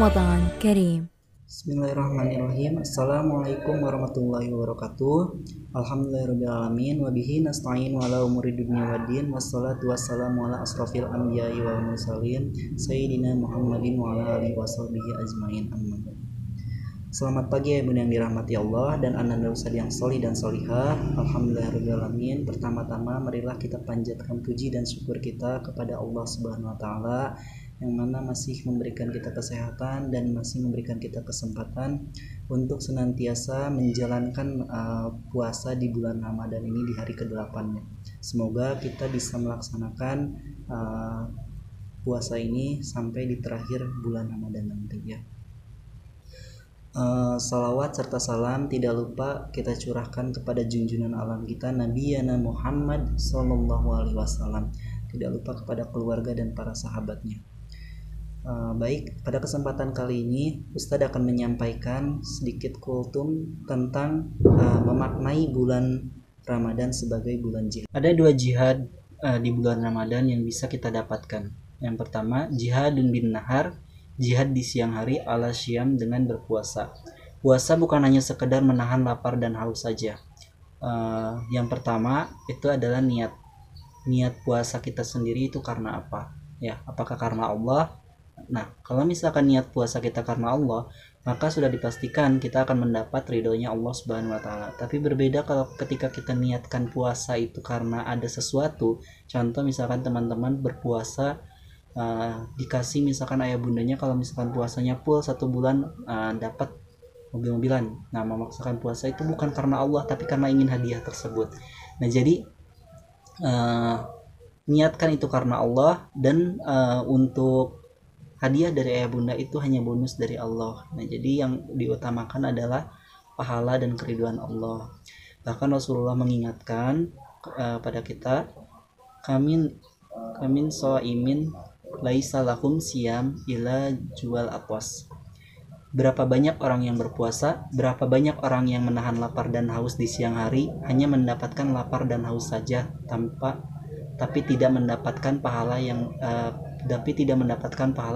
رمضان كريم. Bismillahirrahmanirrahim. Assalamualaikum warahmatullahi wabarakatuh. Alhamdulillahirrahmanirrahim. Wabihi nasta'in wa ala umuri dunya waddin. Wassalatu wassalamu ala asrafil anbiya'i wal mursalin Sayyidina Muhammadin wa ala alihi washabihi ajmain, amma ba'd. Selamat pagi ya bunda yang dirahmati Allah dan ananda ustad yang solih dan solihah. Alhamdulillahirrahmanirrahim. Pertama-tama marilah kita panjatkan puji dan syukur kita kepada Allah Subhanahu wa Ta'ala yang mana masih memberikan kita kesehatan dan masih memberikan kita kesempatan untuk senantiasa menjalankan puasa di bulan Ramadan ini di hari ke-8-nya. Semoga kita bisa melaksanakan puasa ini sampai di terakhir bulan Ramadan nanti ya. Salawat serta salam tidak lupa kita curahkan kepada junjungan alam kita Nabi Yana Muhammad Sallallahu Alaihi Wasallam. Tidak lupa kepada keluarga dan para sahabatnya. Baik, pada kesempatan kali ini Ustadz akan menyampaikan sedikit kultum tentang memaknai bulan Ramadan sebagai bulan jihad. Ada dua jihad di bulan Ramadan yang bisa kita dapatkan. Yang pertama, jihadun bin nahar, jihad di siang hari ala syam dengan berpuasa. Puasa bukan hanya sekedar menahan lapar dan haus saja. Yang pertama itu adalah niat puasa kita sendiri itu karena apa? Ya, apakah karena Allah? Nah, kalau misalkan niat puasa kita karena Allah, maka sudah dipastikan kita akan mendapat ridhonya Allah Subhanahu wa Ta'ala. Tapi berbeda kalau ketika kita niatkan puasa itu karena ada sesuatu. Contoh misalkan teman-teman berpuasa dikasih misalkan ayah bundanya kalau misalkan puasanya full 1 bulan dapat mobil-mobilan. Nah, memaksakan puasa itu bukan karena Allah tapi karena ingin hadiah tersebut. Nah, jadi niatkan itu karena Allah dan untuk hadiah dari ayah bunda itu hanya bonus dari Allah. Nah, jadi yang diutamakan adalah pahala dan keriduan Allah. Bahkan Rasulullah mengingatkan pada kita, kamin so'imin laisa lahum siyam ila jual apwas. Berapa banyak orang yang berpuasa, berapa banyak orang yang menahan lapar dan haus di siang hari hanya mendapatkan lapar dan haus saja tapi tidak mendapatkan pahala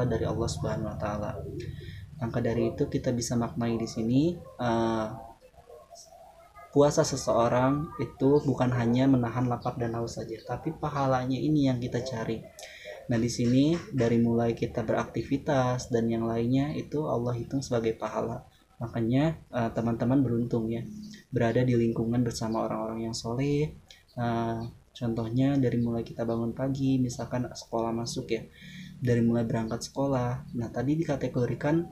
dari Allah Subhanahu wa Ta'ala. Maka dari itu kita bisa maknai di sini puasa seseorang itu bukan hanya menahan lapar dan haus saja, tapi pahalanya ini yang kita cari. Nah, di sini dari mulai kita beraktivitas dan yang lainnya itu Allah hitung sebagai pahala. Makanya teman-teman beruntung ya berada di lingkungan bersama orang-orang yang soleh. Contohnya dari mulai kita bangun pagi, misalkan sekolah masuk ya, dari mulai berangkat sekolah. Nah, tadi dikategorikan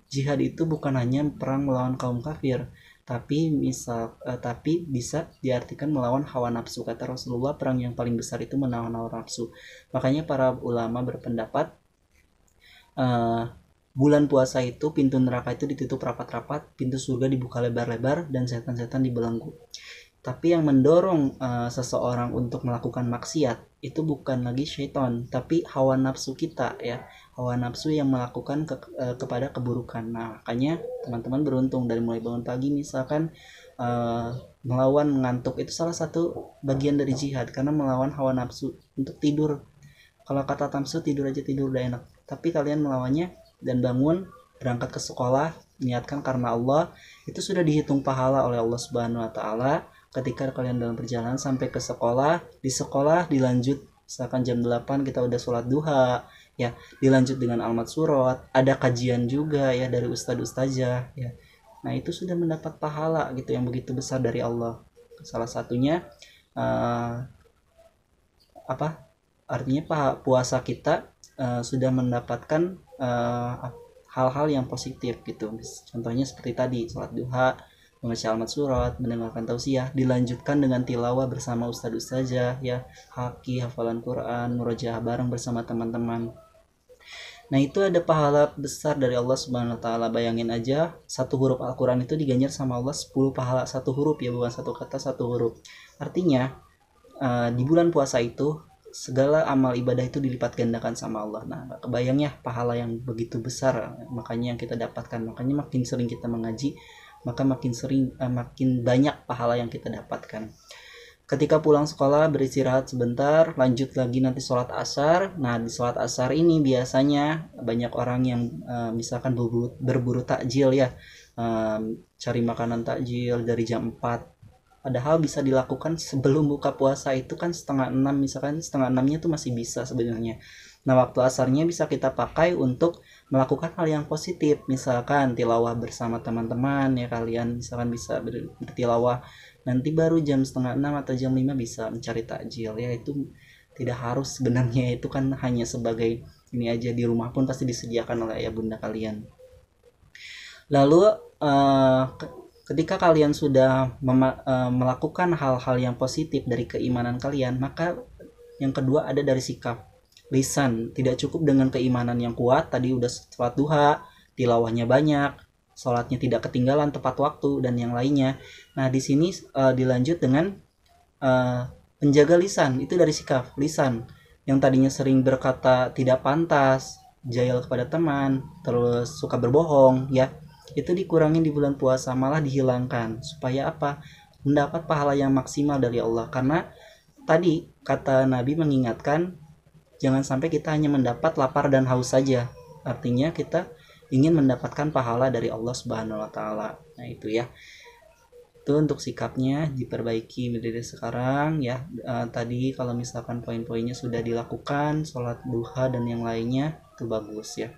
jihad itu bukan hanya perang melawan kaum kafir, tapi bisa diartikan melawan hawa nafsu. Kata Rasulullah, perang yang paling besar itu melawan hawa nafsu. Makanya para ulama berpendapat bulan puasa itu pintu neraka itu ditutup rapat-rapat, pintu surga dibuka lebar-lebar, dan setan-setan dibelenggu. Tapi yang mendorong seseorang untuk melakukan maksiat itu bukan lagi syaitan, tapi hawa nafsu kita ya, hawa nafsu yang melakukan kepada keburukan. Nah, makanya teman-teman beruntung dari mulai bangun pagi misalkan melawan ngantuk itu salah satu bagian dari jihad, karena melawan hawa nafsu untuk tidur. Kalau kata Tamsu, tidur aja tidur udah enak, tapi kalian melawannya dan bangun berangkat ke sekolah niatkan karena Allah, itu sudah dihitung pahala oleh Allah Subhanahu wa Ta'ala. Ketika kalian dalam perjalanan sampai ke sekolah, di sekolah dilanjut misalkan jam 8 kita udah sholat duha ya, dilanjut dengan almat surat, ada kajian juga ya dari ustadz-ustazah ya. Nah, itu sudah mendapat pahala gitu yang begitu besar dari Allah. Salah satunya artinya puasa kita sudah mendapatkan hal-hal yang positif gitu. Contohnya seperti tadi sholat duha, membaca almat surat, mendengarkan tausiah, dilanjutkan dengan tilawah bersama ustadz ustazah ya, hafalan Quran, murojaah bareng bersama teman-teman. Nah, itu ada pahala besar dari Allah Subhanahu wa Ta'ala. Bayangin aja, 1 huruf Al-Quran itu diganjar sama Allah 10 pahala 1 huruf ya, bukan 1 kata 1 huruf. Artinya di bulan puasa itu segala amal ibadah itu dilipat gandakan sama Allah. Nah, kebayangnya pahala yang begitu besar, makanya yang kita dapatkan. Makanya makin sering kita mengaji, maka makin banyak pahala yang kita dapatkan. ketika pulang sekolah beristirahat sebentar, lanjut lagi nanti sholat asar. Nah, di sholat asar ini biasanya banyak orang yang misalkan berburu takjil ya, cari makanan takjil dari jam 4. Padahal bisa dilakukan sebelum buka puasa itu kan setengah 6, misalkan setengah 6-nya tuh masih bisa sebenarnya. Nah, waktu asarnya bisa kita pakai untuk melakukan hal yang positif, misalkan tilawah bersama teman-teman ya, kalian misalkan bisa bertilawah. Nanti baru jam setengah 6 atau jam 5 bisa mencari takjil ya. Itu tidak harus sebenarnya, itu kan hanya sebagai ini aja, di rumah pun pasti disediakan oleh ayah bunda kalian. Lalu ketika kalian sudah melakukan hal-hal yang positif dari keimanan kalian, maka yang kedua ada dari sikap lisan. Tidak cukup dengan keimanan yang kuat, tadi udah sholat duha, tilawahnya banyak, sholatnya tidak ketinggalan tepat waktu, dan yang lainnya. Nah, di sini dilanjut dengan penjaga lisan, itu dari sikap lisan. Yang tadinya sering berkata tidak pantas, jahil kepada teman, terus suka berbohong ya, itu dikurangin di bulan puasa, malah dihilangkan. Supaya apa? Mendapat pahala yang maksimal dari Allah. Karena tadi kata Nabi mengingatkan, jangan sampai kita hanya mendapat lapar dan haus saja. Artinya kita ingin mendapatkan pahala dari Allah Subhanahu wa taala. Nah, itu ya. Itu untuk sikapnya diperbaiki dari sekarang ya. Tadi kalau misalkan poin-poinnya sudah dilakukan, sholat duha dan yang lainnya, itu bagus ya.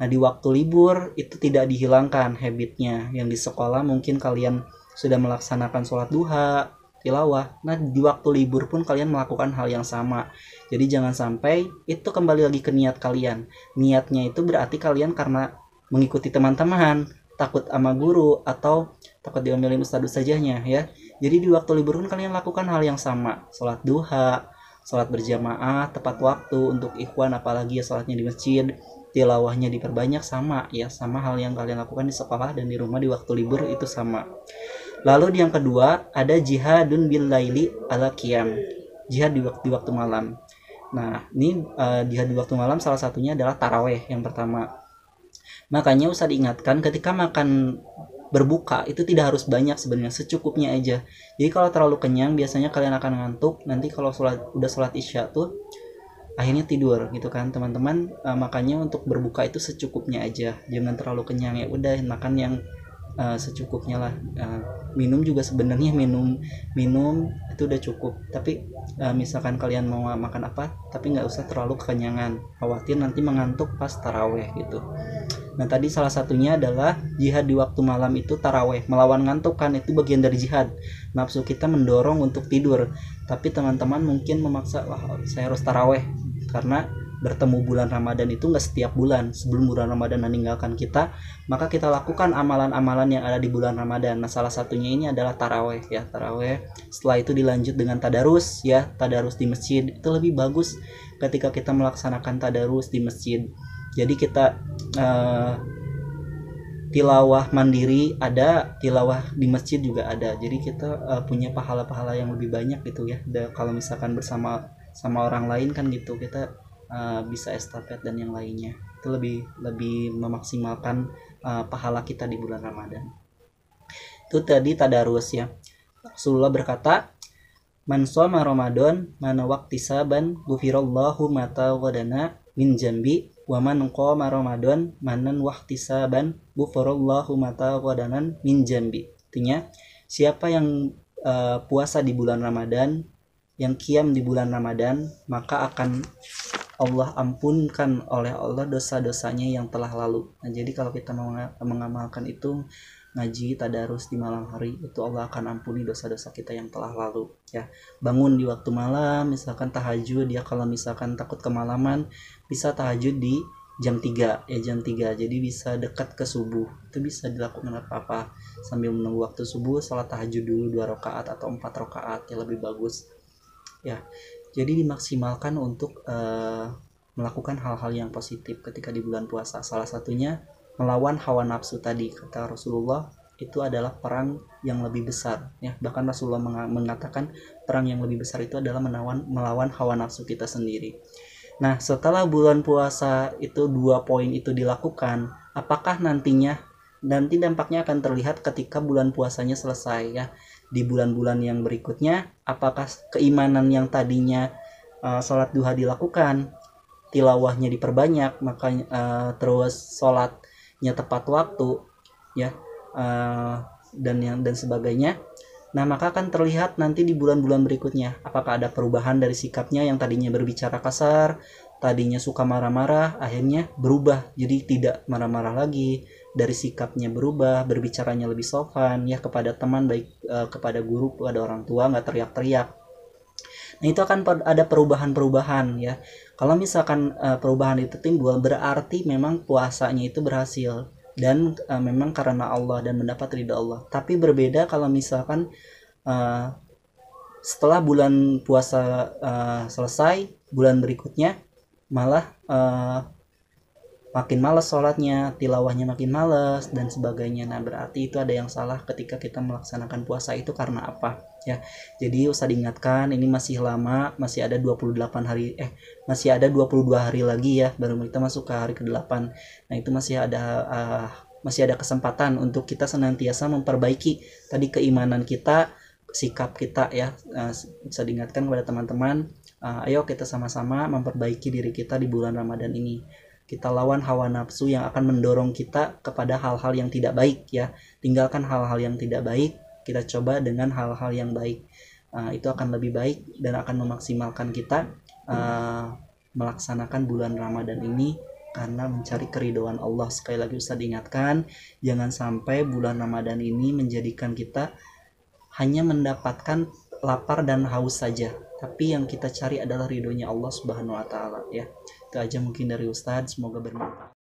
Nah, di waktu libur itu tidak dihilangkan habitnya. Yang di sekolah mungkin kalian sudah melaksanakan sholat duha, tilawah. Nah, di waktu libur pun kalian melakukan hal yang sama. Jadi jangan sampai itu kembali lagi ke niat kalian. Niatnya itu berarti kalian karena mengikuti teman-teman, takut sama guru, atau takut diomelin ustadz sajanya ya. Jadi di waktu libur pun kalian lakukan hal yang sama. Sholat duha, sholat berjamaah tepat waktu untuk ikhwan, apalagi ya sholatnya di masjid, tilawahnya diperbanyak, sama ya, sama hal yang kalian lakukan di sekolah dan di rumah di waktu libur itu sama. Lalu yang kedua ada jihadun bil laili ala qiyam, jihad di waktu malam. Nah, ini jihad di waktu malam salah satunya adalah taraweh yang pertama. Makanya usah diingatkan ketika makan berbuka itu tidak harus banyak sebenarnya, secukupnya aja. Jadi kalau terlalu kenyang biasanya kalian akan ngantuk. Nanti kalau udah sholat isya tuh akhirnya tidur gitu kan teman-teman. Makanya untuk berbuka itu secukupnya aja, jangan terlalu kenyang ya. Udah makan yang secukupnya lah. Minum juga sebenarnya minum itu udah cukup, tapi misalkan kalian mau makan apa tapi nggak usah terlalu kekenyangan, khawatir nanti mengantuk pas taraweh gitu. Nah, tadi salah satunya adalah jihad di waktu malam itu taraweh, melawan ngantuk kan, itu bagian dari jihad. Nafsu kita mendorong untuk tidur, tapi teman-teman mungkin memaksa, wah saya harus taraweh karena bertemu bulan Ramadan itu nggak setiap bulan. Sebelum bulan Ramadan meninggalkan kita, maka kita lakukan amalan-amalan yang ada di bulan Ramadan. Nah, salah satunya ini adalah taraweh ya, taraweh. Setelah itu dilanjut dengan tadarus ya, tadarus di masjid. Itu lebih bagus ketika kita melaksanakan tadarus di masjid. Jadi kita tilawah mandiri ada, tilawah di masjid juga ada. Jadi kita punya pahala-pahala yang lebih banyak gitu ya. Kalau misalkan bersama orang lain kan gitu, kita bisa estafet dan yang lainnya. Itu lebih memaksimalkan pahala kita di bulan Ramadan. Itu tadi tadarus ya. Rasulullah berkata, man shoma Ramadan mana waqtisaban ghufirallahu ma taqaddama min jambi wa man qama Ramadan manan waqtisaban ghufirallahu ma taqaddama min jambi. Artinya, siapa yang puasa di bulan Ramadan, yang qiyam di bulan Ramadan, maka akan Allah ampunkan oleh Allah dosa-dosanya yang telah lalu. Nah, jadi kalau kita mengamalkan itu, ngaji tadarus di malam hari, itu Allah akan ampuni dosa-dosa kita yang telah lalu ya. Bangun di waktu malam, misalkan tahajud ya, kalau misalkan takut kemalaman bisa tahajud di jam 3 ya, jam 3, jadi bisa dekat ke subuh. Itu bisa dilakukan apa-apa sambil menunggu waktu subuh, salat tahajud dulu 2 rakaat atau 4 rakaat ya, lebih bagus ya. Jadi dimaksimalkan untuk melakukan hal-hal yang positif ketika di bulan puasa. Salah satunya melawan hawa nafsu tadi. Kata Rasulullah, itu adalah perang yang lebih besar ya. Bahkan Rasulullah mengatakan perang yang lebih besar itu adalah melawan hawa nafsu kita sendiri. Nah, setelah bulan puasa itu 2 poin itu dilakukan, apakah nanti dampaknya akan terlihat ketika bulan puasanya selesai ya. di bulan-bulan yang berikutnya, apakah keimanan yang tadinya sholat duha dilakukan, tilawahnya diperbanyak, makanya terus sholatnya tepat waktu, ya, dan sebagainya. Nah, maka akan terlihat nanti di bulan-bulan berikutnya apakah ada perubahan dari sikapnya yang tadinya berbicara kasar, tadinya suka marah-marah, akhirnya berubah jadi tidak marah-marah lagi, dari sikapnya berubah, berbicaranya lebih sopan ya kepada teman, baik kepada guru, kepada orang tua, nggak teriak-teriak. Nah, itu akan ada perubahan-perubahan ya. Kalau misalkan perubahan itu timbul, berarti memang puasanya itu berhasil dan memang karena Allah dan mendapat ridha Allah. Tapi berbeda kalau misalkan setelah bulan puasa selesai, bulan berikutnya malah makin malas sholatnya, tilawahnya makin malas dan sebagainya. Nah, berarti itu ada yang salah ketika kita melaksanakan puasa itu karena apa ya. Jadi usah diingatkan, ini masih lama, masih ada 28 hari masih ada 22 hari lagi ya baru kita masuk ke hari ke-8. Nah, itu masih ada kesempatan untuk kita senantiasa memperbaiki tadi keimanan kita, sikap kita ya. Bisa diingatkan kepada teman-teman, ayo kita sama-sama memperbaiki diri kita di bulan Ramadan ini. Kita lawan hawa nafsu yang akan mendorong kita kepada hal-hal yang tidak baik ya. Tinggalkan hal-hal yang tidak baik, kita coba dengan hal-hal yang baik. Itu akan lebih baik dan akan memaksimalkan kita melaksanakan bulan Ramadan ini karena mencari keridhaan Allah. Sekali lagi Ustaz diingatkan, jangan sampai bulan Ramadan ini menjadikan kita hanya mendapatkan lapar dan haus saja, tapi yang kita cari adalah ridhonya Allah Subhanahu wa taala ya. Itu aja mungkin dari Ustadz, semoga bermanfaat.